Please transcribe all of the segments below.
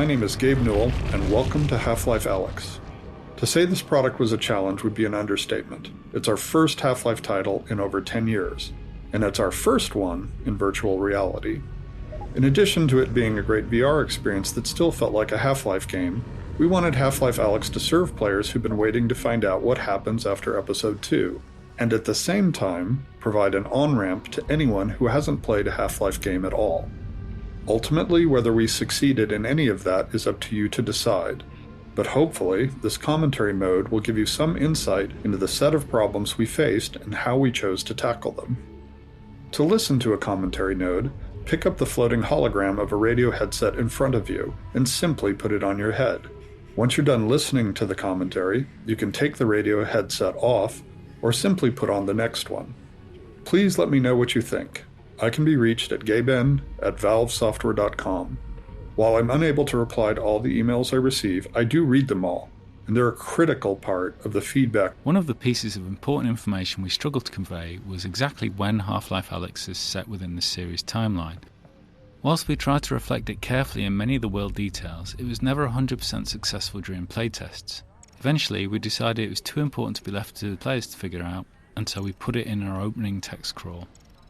name is Gabe Newell, and welcome to Half-Life Alyx. To say this product was a challenge would be an understatement. It's our first Half-Life title in over 10 years, and it's our first one in virtual reality. In addition to it being a great VR experience that still felt like a Half-Life game, we wanted Half-Life Alyx to serve players who've been waiting to find out what happens after Episode 2, and at the same time, provide an on-ramp to anyone who hasn't played a Half-Life game at all. Ultimately, whether we succeeded in any of that is up to you to decide, but hopefully, this commentary mode will give you some insight into the set of problems we faced and how we chose to tackle them. To listen to a commentary node, pick up the floating hologram of a radio headset in front of you and simply put it on your head. Once you're done listening to the commentary, you can take the radio headset off or simply put on the next one. Please let me know what you think. I can be reached at gaben@valvesoftware.com. While I'm unable to reply to all the emails I receive, I do read them all, and they're a critical part of the feedback. One of the pieces of important information we struggled to convey was exactly when Half-Life Alyx is set within the series timeline. Whilst we tried to reflect it carefully in many of the world details, it was never 100% successful during playtests. Eventually, we decided it was too important to be left to the players to figure out, and so we put it in our opening text crawl.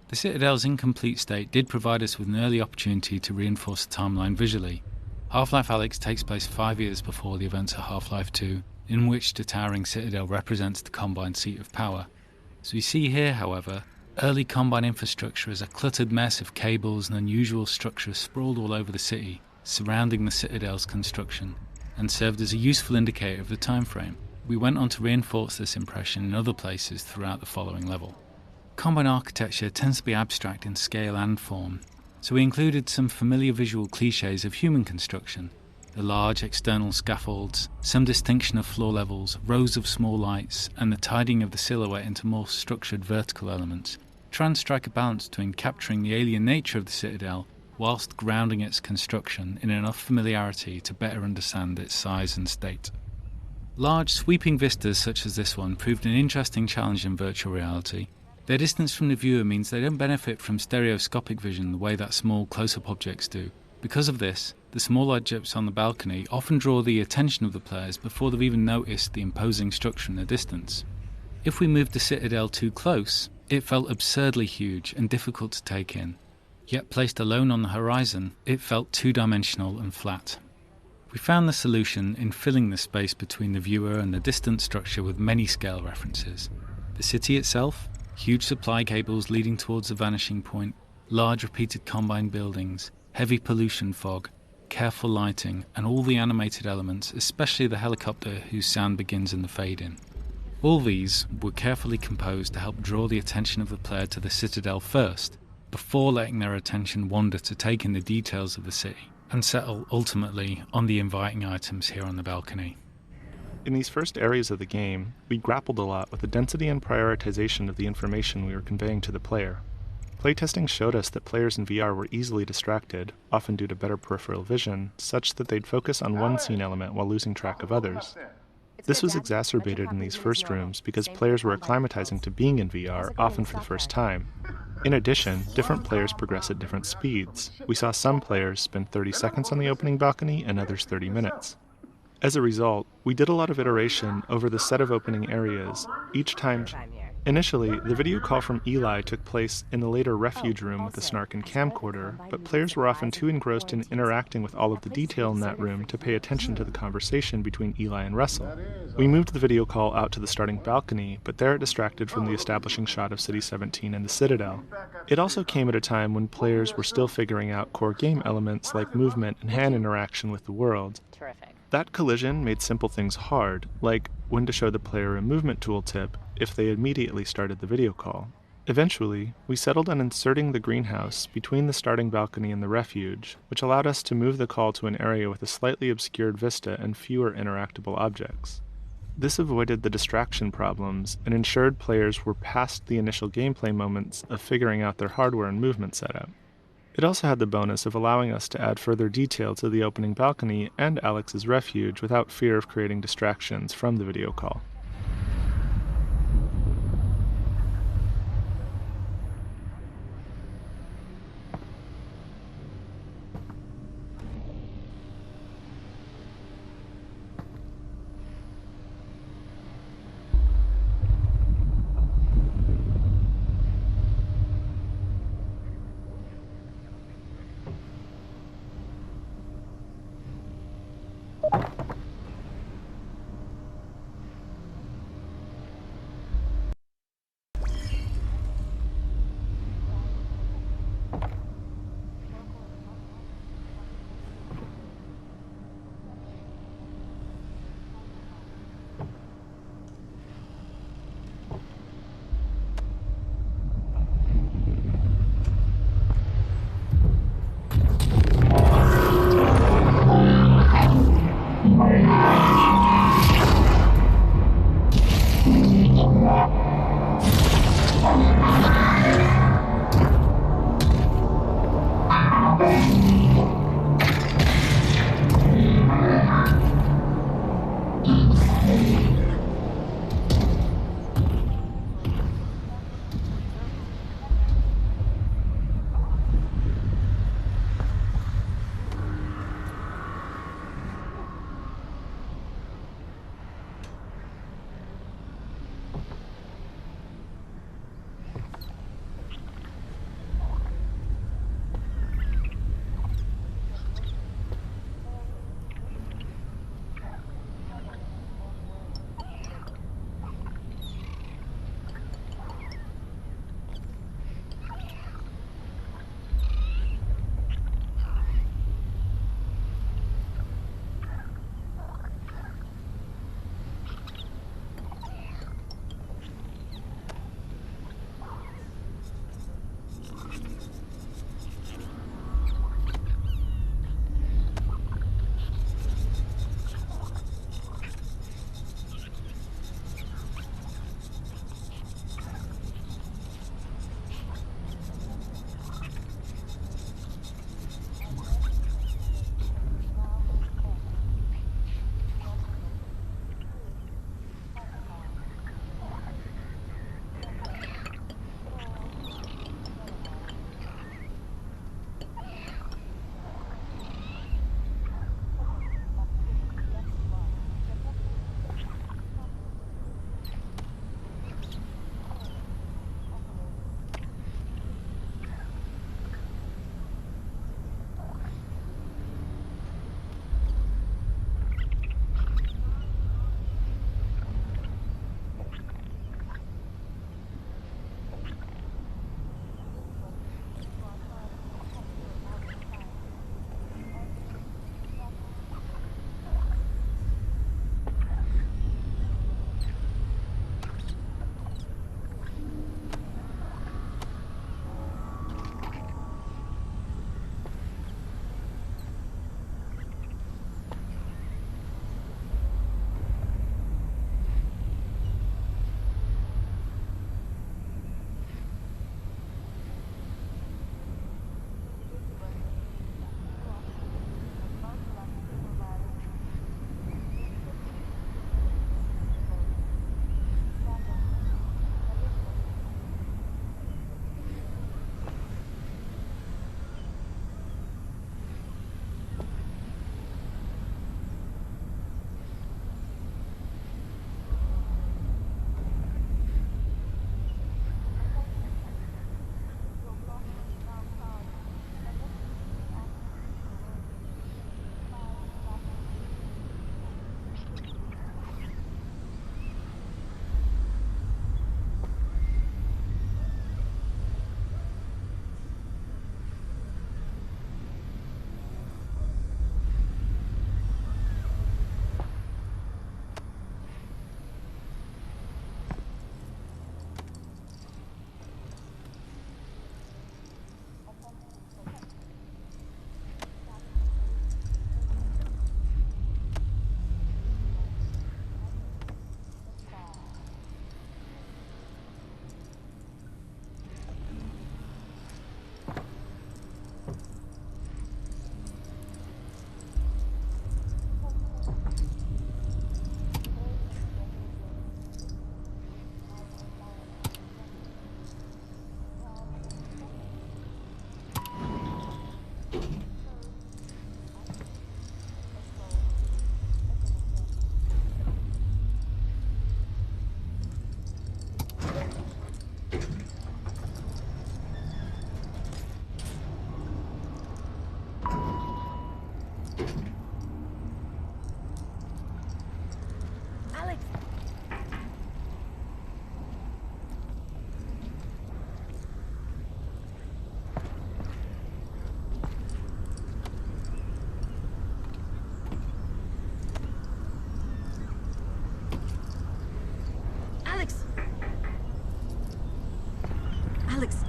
The Citadel's incomplete state did provide us with an early opportunity to reinforce the timeline visually. Half-Life Alyx takes place 5 years before the events of Half-Life 2, in which the towering Citadel represents the Combine seat of power. As we see here, however, early Combine infrastructure is a cluttered mess of cables and unusual structures sprawled all over the city, surrounding the Citadel's construction, and served as a useful indicator of the time frame. We went on to reinforce this impression in other places throughout the following level. Combine architecture tends to be abstract in scale and form, so we included some familiar visual cliches of human construction: the large external scaffolds, some distinction of floor levels, rows of small lights, and the tidying of the silhouette into more structured vertical elements, try and strike a balance between capturing the alien nature of the Citadel whilst grounding its construction in enough familiarity to better understand its size and state. Large, sweeping vistas such as this one proved an interesting challenge in virtual reality. Their distance from the viewer means they don't benefit from stereoscopic vision the way that small close-up objects do. Because of this, the small objects on the balcony often draw the attention of the players before they've even noticed the imposing structure in the distance. If we moved the Citadel too close, it felt absurdly huge and difficult to take in. Yet placed alone on the horizon, it felt two-dimensional and flat. We found the solution in filling the space between the viewer and the distant structure with many scale references. The city itself, huge supply cables leading towards the vanishing point, large repeated Combine buildings, heavy pollution fog, careful lighting, and all the animated elements, especially the helicopter whose sound begins in the fade-in. All these were carefully composed to help draw the attention of the player to the Citadel first, before letting their attention wander to take in the details of the city, and settle ultimately on the inviting items here on the balcony. In these first areas of the game, we grappled a lot with the density and prioritization of the information we were conveying to the player. Playtesting showed us that players in VR were easily distracted, often due to better peripheral vision, such that they'd focus on one scene element while losing track of others. This was exacerbated in these first rooms because players were acclimatizing to being in VR, often for the first time. In addition, different players progress at different speeds. We saw some players spend 30 seconds on the opening balcony and others 30 minutes. As a result, we did a lot of iteration over the set of opening areas, each time. Initially, the video call from Eli took place in the later refuge room with the snark and camcorder, but players were often too engrossed in interacting with all of the detail in that room to pay attention to the conversation between Eli and Russell. We moved the video call out to the starting balcony, but there it distracted from the establishing shot of City 17 and the Citadel. It also came at a time when players were still figuring out core game elements like movement and hand interaction with the world. That collision made simple things hard, like when to show the player a movement tooltip if they immediately started the video call. Eventually, we settled on inserting the greenhouse between the starting balcony and the refuge, which allowed us to move the call to an area with a slightly obscured vista and fewer interactable objects. This avoided the distraction problems and ensured players were past the initial gameplay moments of figuring out their hardware and movement setup. It also had the bonus of allowing us to add further detail to the opening balcony and Alyx's refuge without fear of creating distractions from the video call.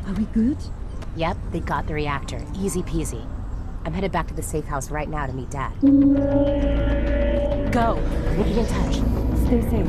Are we good? Yep, they got the reactor. Easy peasy. I'm headed back to the safe house right now to meet Dad. Go! We'll be in touch. Stay safe.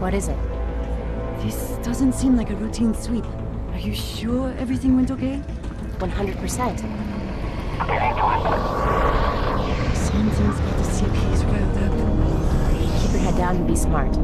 What is it? This doesn't seem like a routine sweep. Are you sure everything went okay? 100%. Something's got the CPs riled up. Keep your head down and be smart.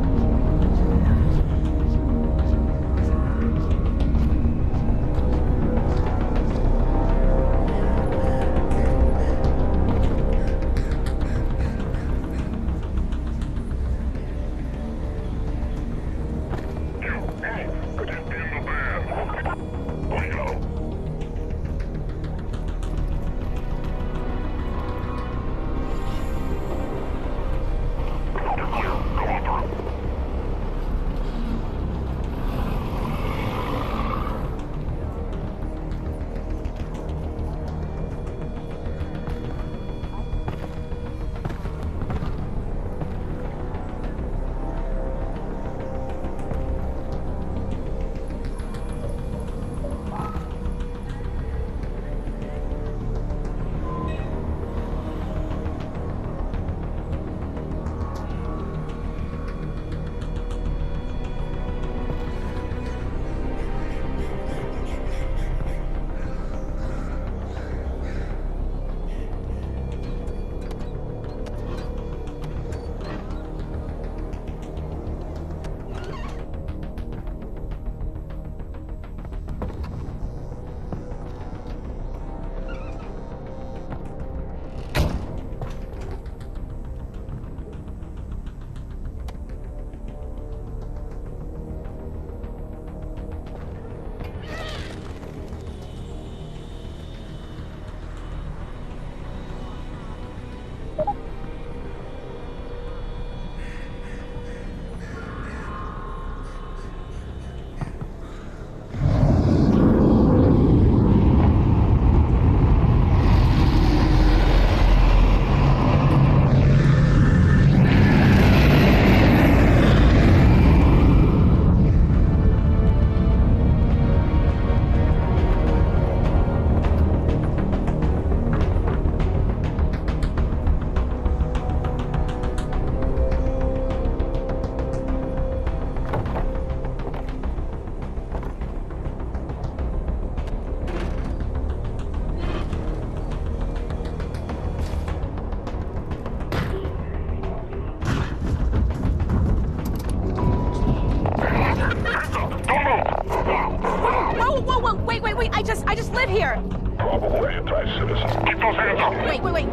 I just live here! Probable anti-citizen. Keep those hands up!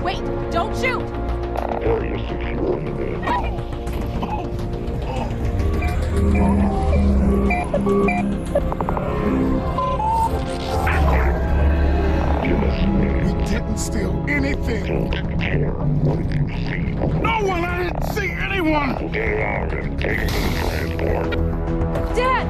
Wait! Don't shoot! Area secure, you mean? Give us a minute. We didn't steal anything. Don't care. What did you see? No one! I didn't see anyone! Get out and take them to transport. Dad!